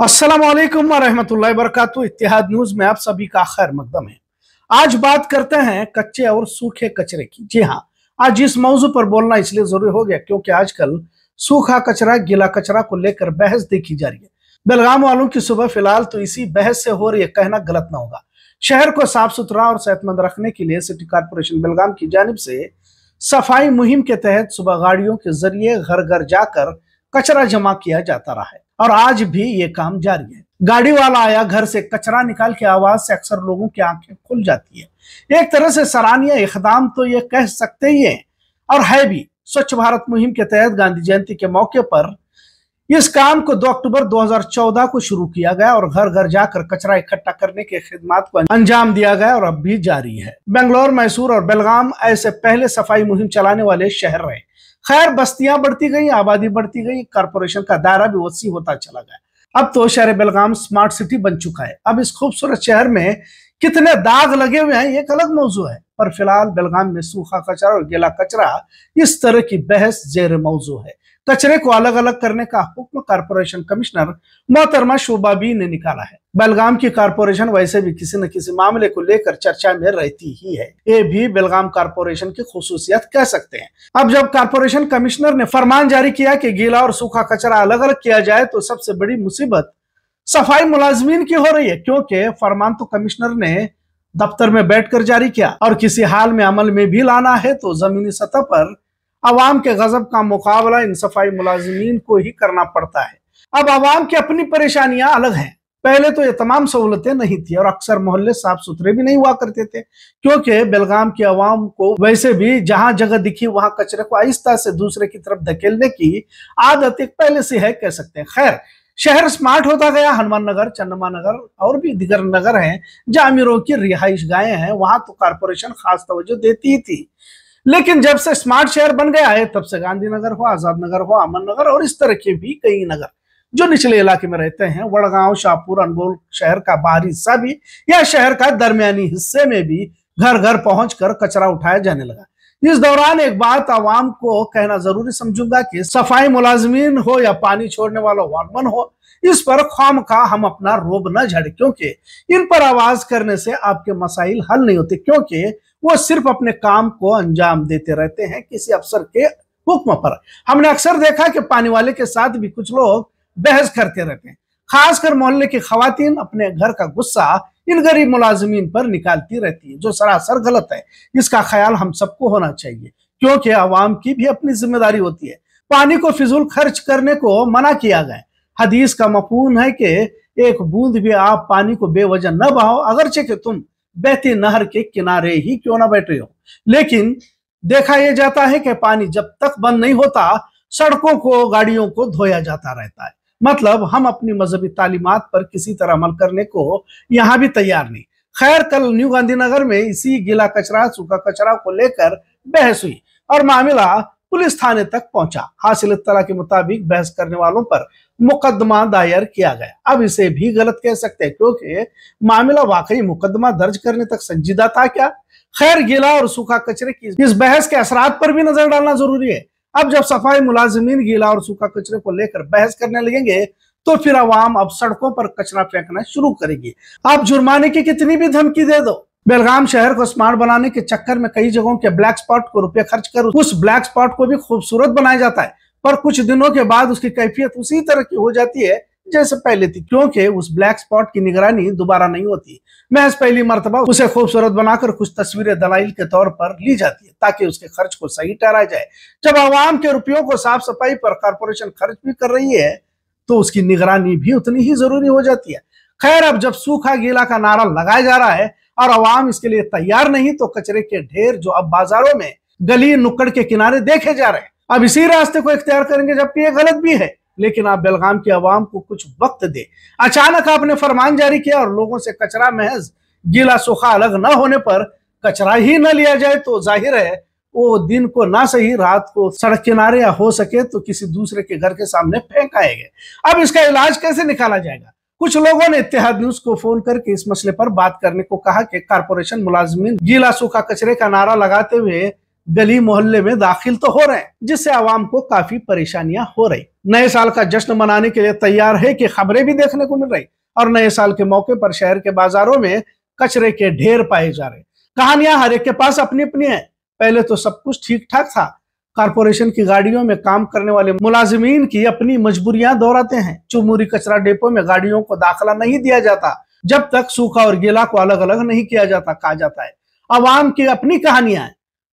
अस्सलाम वालेकुम वरहमतुल्लाहि वबरकातुहू। इत्तेहाद न्यूज में आप सभी का खैर मकदम है। आज बात करते हैं कच्चे और सूखे कचरे की। जी हाँ, आज इस मौजू पर बोलना इसलिए जरूरी हो गया क्योंकि आजकल सूखा कचरा गीला कचरा को लेकर बहस देखी जा रही है। बेलगाम वालों की सुबह फिलहाल तो इसी बहस से हो रही है, कहना गलत ना होगा। शहर को साफ सुथरा और सेहतमंद रखने के लिए सिटी कॉर्पोरेशन बेलगाम की जानिब से सफाई मुहिम के तहत सुबह गाड़ियों के जरिए घर घर जाकर कचरा जमा किया जाता रहा है और आज भी ये काम जारी है। गाड़ी वाला आया, घर से कचरा निकाल के आवाज से अक्सर लोगों की आंखें खुल जाती है। एक तरह से सराहनीय इकदाम तो ये कह सकते ही है और है भी। स्वच्छ भारत मुहिम के तहत गांधी जयंती के मौके पर इस काम को 2 अक्टूबर 2014 को शुरू किया गया और घर घर जाकर कचरा इकट्ठा करने के खिदमात को अंजाम दिया गया और अब भी जारी है। बेंगलोर, मैसूर और बेलगाम ऐसे पहले सफाई मुहिम चलाने वाले शहर रहे। खैर, बस्तियां बढ़ती गई, आबादी बढ़ती गई, कॉर्पोरेशन का दायरा भी वसी होता चला गया। अब तो शहर बेलगाम स्मार्ट सिटी बन चुका है। अब इस खूबसूरत शहर में कितने दाग लगे हुए हैं एक अलग मौजू है, पर फिलहाल बेलगाम में सूखा कचरा और गीला कचरा इस तरह की बहस जेर मौजू है। कचरे को अलग अलग करने का हुक्म कॉर्पोरेशन कमिश्नर मोहतरमा शोभा बी ने निकाला है। बेलगाम की कॉर्पोरेशन वैसे भी किसी न किसी मामले को लेकर चर्चा में रहती ही है। ये भी बेलगाम कॉर्पोरेशन की खुसूसियत कह सकते हैं। अब जब कॉर्पोरेशन कमिश्नर ने फरमान जारी किया कि गीला और सूखा कचरा अलग अलग किया जाए, तो सबसे बड़ी मुसीबत सफाई मुलाजमीन की हो रही है, क्योंकि फरमान तो कमिश्नर ने दफ्तर में बैठकर जारी किया और किसी हाल में अमल में भी लाना है तो जमीनी सतह पर अवाम के गजब का मुकाबला इन सफाई मुलाजमीन को ही करना पड़ता है। अब अवाम की अपनी परेशानियां अलग हैं। पहले तो ये तमाम सहूलतें नहीं थी और अक्सर मोहल्ले साफ सुथरे भी नहीं हुआ करते थे, क्योंकि बेलगाम की अवाम को वैसे भी जहां जगह दिखी वहां कचरे को आहिस्ता से दूसरे की तरफ धकेलने की आदत एक पहले से है, कह सकते हैं। खैर, शहर स्मार्ट होता गया। हनुमान नगर, चन्नमा नगर और भी दिगर नगर हैं जहां अमीरों की रिहाइश गाहें हैं, वहां तो कॉर्पोरेशन खास तवज्जो देती ही थी। लेकिन जब से स्मार्ट शहर बन गया है, तब से गांधीनगर हो, आजाद नगर हो, अमन नगर और इस तरह के भी कई नगर जो निचले इलाके में रहते हैं, वड़गांव, शाहपुर, अनगोल, शहर का बाहरी हिस्सा भी या शहर का दरमियानी हिस्से में भी घर घर पहुंचकर कचरा उठाया जाने लगा। इस दौरान एक बात आवाम को कहना जरूरी समझूंगा कि सफाई मुलाजमीन हो या पानी छोड़ने वाला वार्डमैन हो, इस पर खामखा हम अपना रोब न झड़े, क्योंकि इन पर आवाज करने से आपके मसाइल हल नहीं होते, क्योंकि वो सिर्फ अपने काम को अंजाम देते रहते हैं किसी अफसर के हुक्म पर। हमने अक्सर देखा कि पानी वाले के साथ भी कुछ लोग बहस करते रहते हैं। खासकर मोहल्ले की खवातीन अपने घर का गुस्सा इन गरीब मुलाजमीन पर निकालती रहती है, जो सरासर गलत है। इसका ख्याल हम सबको होना चाहिए, क्योंकि आवाम की भी अपनी जिम्मेदारी होती है। पानी को फिजूल खर्च करने को मना किया गया। हदीस का मफहूम है कि एक बूंद भी आप पानी को बेवजह न बहाओ, अगरचे कि तुम बहती नहर के किनारे ही क्यों ना बैठे हो। लेकिन देखा यह जाता है कि पानी जब तक बंद नहीं होता, सड़कों को, गाड़ियों को धोया जाता रहता है। मतलब हम अपनी मजहबी तालीमात पर किसी तरह अमल करने को यहां भी तैयार नहीं। खैर, कल न्यू गांधीनगर में इसी गीला कचरा सूखा कचरा को लेकर बहस हुई और मामला पुलिस थाने तक पहुंचा। हासिल इत्तला के मुताबिक बहस करने वालों पर मुकदमा दायर किया गया। अब इसे भी गलत कह सकते हैं, क्योंकि मामला वाकई मुकदमा दर्ज करने तक संजीदा था क्या? खैर, गीला और सूखा कचरे की इस बहस के असरात पर भी नजर डालना जरूरी है। अब जब सफाई मुलाजिमीन गीला और सूखा कचरे को लेकर बहस करने लगेंगे, तो फिर अवाम अब सड़कों पर कचरा फेंकना शुरू करेगी। आप जुर्माने की कितनी भी धमकी दे दो, बेलगाम शहर को स्मार्ट बनाने के चक्कर में कई जगहों के ब्लैक स्पॉट को रुपए खर्च कर उस ब्लैक स्पॉट को भी खूबसूरत बनाया जाता है, पर कुछ दिनों के बाद उसकी कैफियत उसी तरह की हो जाती है जैसे पहले थी, क्योंकि उस ब्लैक स्पॉट की निगरानी दोबारा नहीं होती। महज पहली मर्तबा उसे खूबसूरत बनाकर कुछ तस्वीरें दलाइल के तौर पर ली जाती है ताकि उसके खर्च को सही ठहराया जाए। जब आवाम के रुपयों को साफ सफाई पर कॉर्पोरेशन खर्च भी कर रही है, तो उसकी निगरानी भी उतनी ही जरूरी हो जाती है। खैर, अब जब सूखा गीला का नारा लगाया जा रहा है और आवाम इसके लिए तैयार नहीं, तो कचरे के ढेर जो अब बाजारों में गली नुक्कड़ के किनारे देखे जा रहे हैं, अब इसी रास्ते को इख्तियार करेंगे, जबकि ये गलत भी है। लेकिन आप बेलगाम की आवाम को कुछ वक्त दे। अचानक आपने फरमान जारी किया और लोगों से कचरा महज गीला सूखा अलग न होने पर कचरा ही न लिया जाए, तो जाहिर है वो दिन को ना सही रात को सड़क किनारे या हो सके तो किसी दूसरे के घर के सामने फेंक आएंगे। अब इसका इलाज कैसे निकाला जाएगा? कुछ लोगों ने इत्तेहाद न्यूज को फोन करके इस मसले पर बात करने को कहा कि कॉर्पोरेशन मुलाजमीन गीला सूखा कचरे का नारा लगाते हुए गली मोहल्ले में दाखिल तो हो रहे हैं, जिससे आवाम को काफी परेशानियां हो रही। नए साल का जश्न मनाने के लिए तैयार है कि खबरें भी देखने को मिल रही और नए साल के मौके पर शहर के बाजारों में कचरे के ढेर पाए जा रहे। कहानियां हर एक के पास अपनी अपनी है। पहले तो सब कुछ ठीक ठाक था। कारपोरेशन की गाड़ियों में काम करने वाले मुलाजिमीन की अपनी मजबूरियां दोहराते हैं। चुमुरी कचरा डिपो में गाड़ियों को दाखिला नहीं दिया जाता जब तक सूखा और गीला को अलग अलग नहीं किया जाता, कहा जाता है। आवाम की अपनी कहानियां हैं।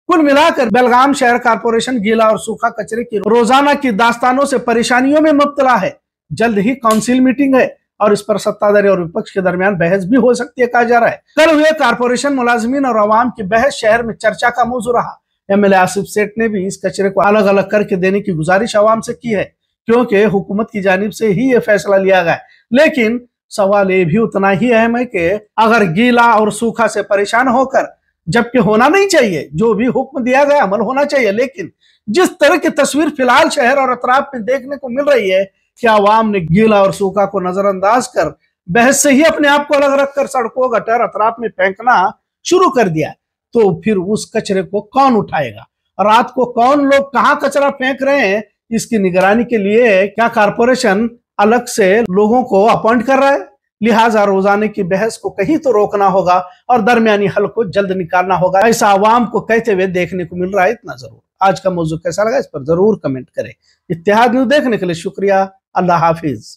कुल मिलाकर बेलगाम शहर कारपोरेशन गीला और सूखा कचरे की रोजाना की दास्तानों से परेशानियों में मुब्तला है। जल्द ही काउंसिल मीटिंग है और इस पर सत्ताधारी और विपक्ष के दरमियान बहस भी हो सकती है, कहा जा रहा है। कल हुए कारपोरेशन मुलाजिमीन और आवाम की बहस शहर में चर्चा का मौजू रहा। एमएलए आसिफ सेठ ने भी इस कचरे को अलग अलग करके देने की गुजारिश आवाम से की है, क्योंकि हुकूमत की जानिब से ही ये फैसला लिया गया। लेकिन सवाल ये भी उतना ही अहम है कि अगर गीला और सूखा से परेशान होकर, जबकि होना नहीं चाहिए, जो भी हुक्म दिया गया अमल होना चाहिए, लेकिन जिस तरह की तस्वीर फिलहाल शहर और अतराफ में देखने को मिल रही है कि आवाम ने गीला और सूखा को नजरअंदाज कर बहस से ही अपने आप को अलग रखकर सड़कों, गटर, अतराफ में फेंकना शुरू कर दिया, तो फिर उस कचरे को कौन उठाएगा? रात को कौन लोग कहाँ कचरा फेंक रहे हैं, इसकी निगरानी के लिए क्या कारपोरेशन अलग से लोगों को अपॉइंट कर रहा है? लिहाजा रोजाने की बहस को कहीं तो रोकना होगा और दरमियानी हल को जल्द निकालना होगा। ऐसा आवाम को कहते हुए देखने को मिल रहा है। इतना जरूर। आज का मौजू कैसा लगा इस पर जरूर कमेंट करें। इत्तेहाद न्यूज़ देखने के लिए शुक्रिया। अल्लाह हाफिज।